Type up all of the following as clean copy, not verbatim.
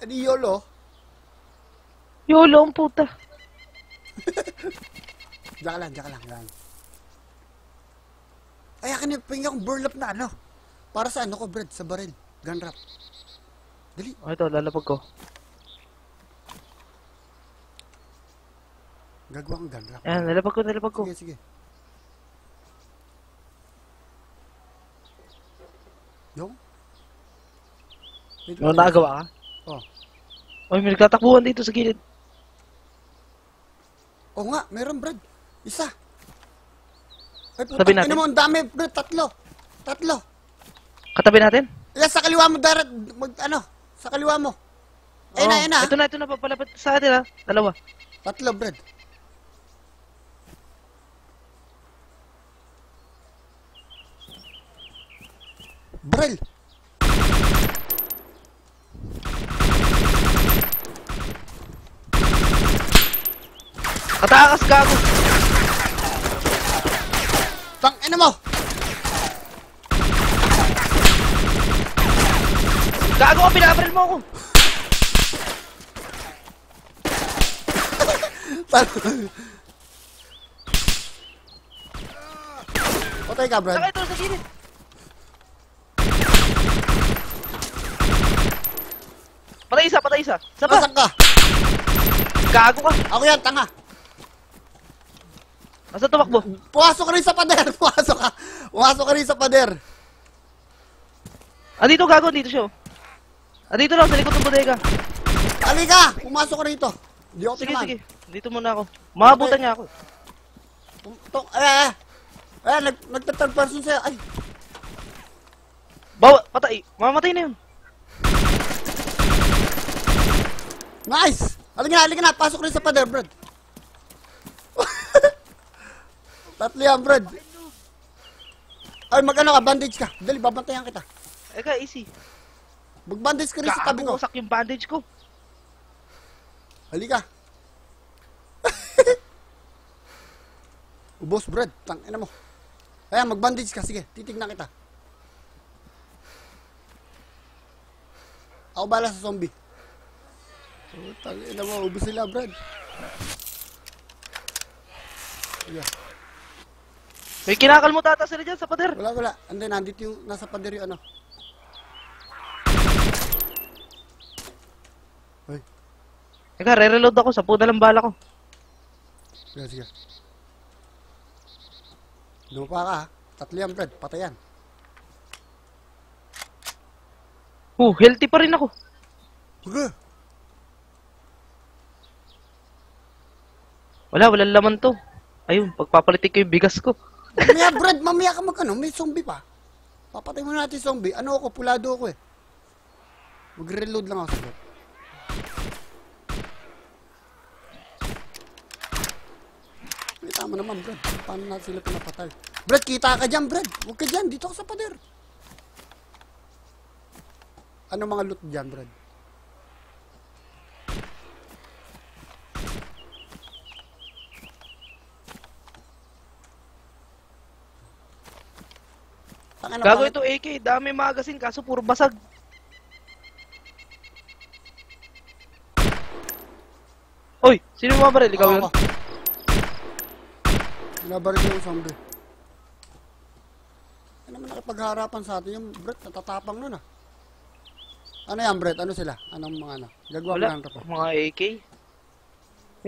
Ano YOLO? YOLO ang puta. Diyan lang. Ay, akin yung pahinga kong burlap na ano. Para sa ano ko, Brad, sa baril. Gun wrap. Dali. Oh, ito, lalapag ko. Gagawa kong gun wrap. Ayan, lalapag ko. Sige. Yung? Ano nakagawa ka? Oh. Oy, may nagtatakbuhan dito sa gilid. Oo nga, meron, Brad. Isa. Ay, Tabi natin. Ano mo, ang dami, Brad. Tatlo. Katabi natin? Yan, sa kaliwa mo, Darat. Sa kaliwa mo. Ayun na. Ito na, papalapit sa atin ha. Dalawa. Tatlo, Brad. Brel. Katakas gago. Tang, ano mo? Gago ka, pinabaril mo ako. Patay ka, Brad. Saka ito sa gilid. Patay isa. Isa pa. Nasaan ka? Gago ka. Ako yan, tanga. Nasa tumakbo. Pumasok ka rin sa pader. Pumasok ka rin sa pader. Dito gago, dito siya. Dito lang, sa likod ng bodega. Halika! Pumasok ka rito. Di ako Sige. tinaman. Dito muna ako. Makabutan niya ako. Nagta-third person sa'yo. Ay, Patay. Mamamatay na yun. nice! Halika na. Pasok rin sa pader, Brad. Tatlo yan, Brad. Ay, mag-ano ka? Bandage ka. Dali, babantayan kita. Eka, easy. Mag-bandage ka rin sa tabi ko. Gago, wasak yung bandage ko. Halika. Ubos, Brad. Tangina mo. Ayan, mag-bandage ka. Sige, titignan kita. Ako bala sa zombie. Oh, tangina mo. Ubos sila, Brad. Yeah. May kinakal mo tata sila dyan sa pader. Wala. And then, nandito yung nasa pader yung ano. Hoy. Eka, re-reload ako. 10 na lang bala ko. Sige. Lupa ka, ha? Tatlo yan, Brad. Patayan. Healthy pa rin ako. Okay. Walang laman to. Ayun, pagpapalitik ko yung bigas ko. Mamaya, Brad, mamaya ka may zombie pa. Papatay mo natin zombie. Ano ako, pulado ako eh. Mag-reload lang ako sa Brad. Tama naman, Brad. Paano natin sila pinapatay? Brad, kita ka dyan, Brad. Huwag ka dyan. Dito ka sa pader. Ano mga loot dyan, Brad? Gago ito AK. Dami magazine kaso puro basag. Oy, sino yung mabaril? Ikaw yun? Binabaril ko yung zombie. Ano naman nakipagharapan sa atin yung Brett, natatapang nun ah. Ano yan, Brett? Ano sila? Anong mga ano? Gagawa ko Wala, lang pa. mga AK.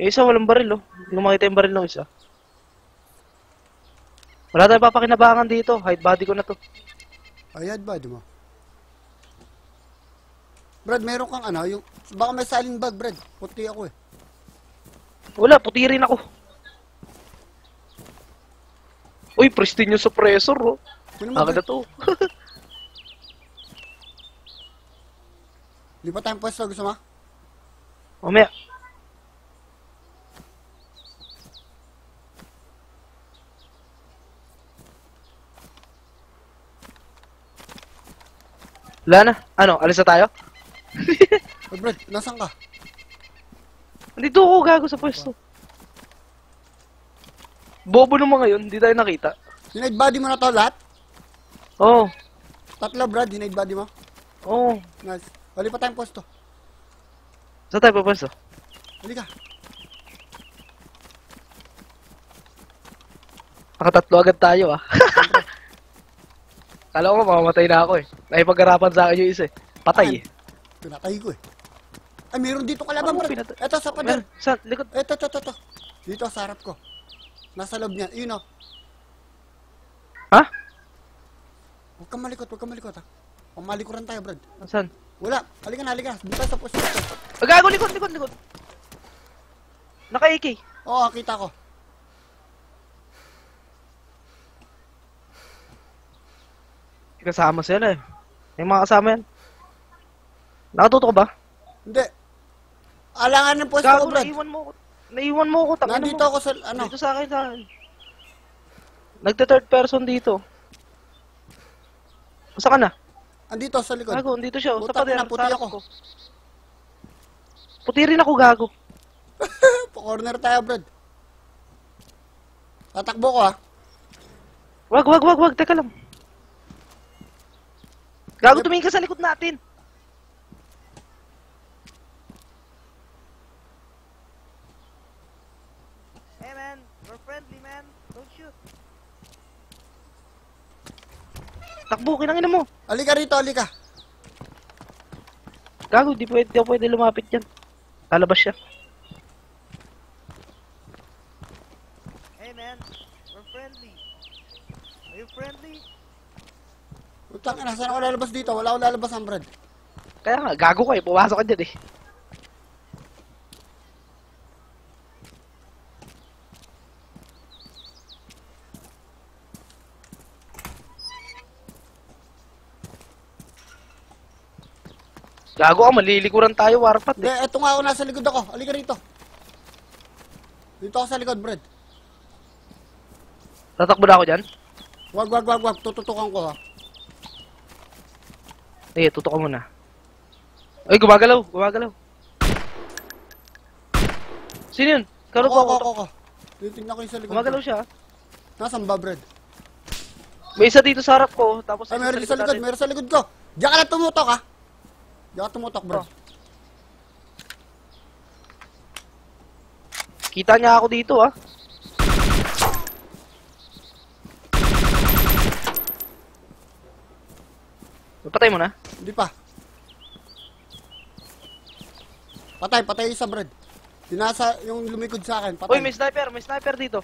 Yung isa walang baril oh. Hindi ko makita yung baril ng isa. Wala tayong papakinabangan dito. Hide body ko na to. Ayad ba, di mo? Brad, meron kang ano, yung... Baka may saling bag, Brad. Puti ako eh. Wala, puti rin ako. Uy, pristine yung suppressor oh. Aga na to. Lipat tayong pwesto, gusto mo? Mamaya. Wala na. Ano, alis na tayo? Hey, Brad, nasan ka? Nandito ako gago sa pwesto. Bobo naman ngayon, hindi tayo nakita. Hinaid body mo na to lahat? Oo. Tatlo, Brad, hinaid body mo? Oo. Nice. O, lipat tayong pwesto. Saan tayo papaso? Halika. Nakatatlo agad tayo ah. Kala ko mamamatay na ako eh. Nakipag-harapan sa akin yung isa eh. Patay eh. Pinatay ko eh. Ay, meron dito kalaban, Ano Brad. pinatay? Eto, sa pader. Saan? Likod. Eto. Dito, sa harap ko. Nasa loob niya. Yun, oh. Ha? Huwag kang malikot, ha. Pamalikuran tayo, Brad. Saan? Wala. Halika. Dito sa puso. Gago, likod. Naka-AK. Oo, kita ko. Kasama sila eh. May mga kasama yan. Nakatuto ka ba? Hindi. Alangan ng puso ko, Gago, Brad. naiwan mo ako. Tangina Nandito mo. ako sa, ano. Dito sa akin. Nagte-third person dito. Saan ka na? Andito sa likod. Gago, andito siya. Sa Putak pader. na, puti sa harap ako. ko. Puti rin ako, gago. Pa-corner tayo, Brad. Tatakbo ko, ha. Wag. Teka lang. Gago, tumingin ka sa likod natin. Hey man, we're friendly man. Don't shoot. Takbo, kinangina mo. Halika rito, halika. Gago, di ako pwede lumapit yan. Lalabas siya. Hey man, we're friendly. Are you friendly? Utang na, saan ako lalabas dito? Wala akong lalabas ang Brad. Kaya nga, gago ka eh. Pumasok ka dyan eh. Gago ka, malilikuran tayo, warpat Hindi, eh. eto nga ako, nasa likod ako. Halika rito. Dito ako sa likod, Brad. Tatakbo na ako dyan? Wag. Tututukan ko, ha. Eh, tutok ka muna. Ay, gumagalaw. Sino yun? Karo ba ako? Ako. Titignan ko yung sa likod. Gumagalaw siya. Nasaan ba, Brad? May isa dito sa harap ko, tapos Ay, isa meron din sa likod. natin. Meron sa likod ko. Diyan ka na tumutok, ha. Diyan ka tumutok, Brad. Oh. Kita niya ako dito, ah. Patay mo na? Hindi pa. Patay isa, Brad. Dinasa yung lumikod sa akin. Patay. Uy, may sniper dito.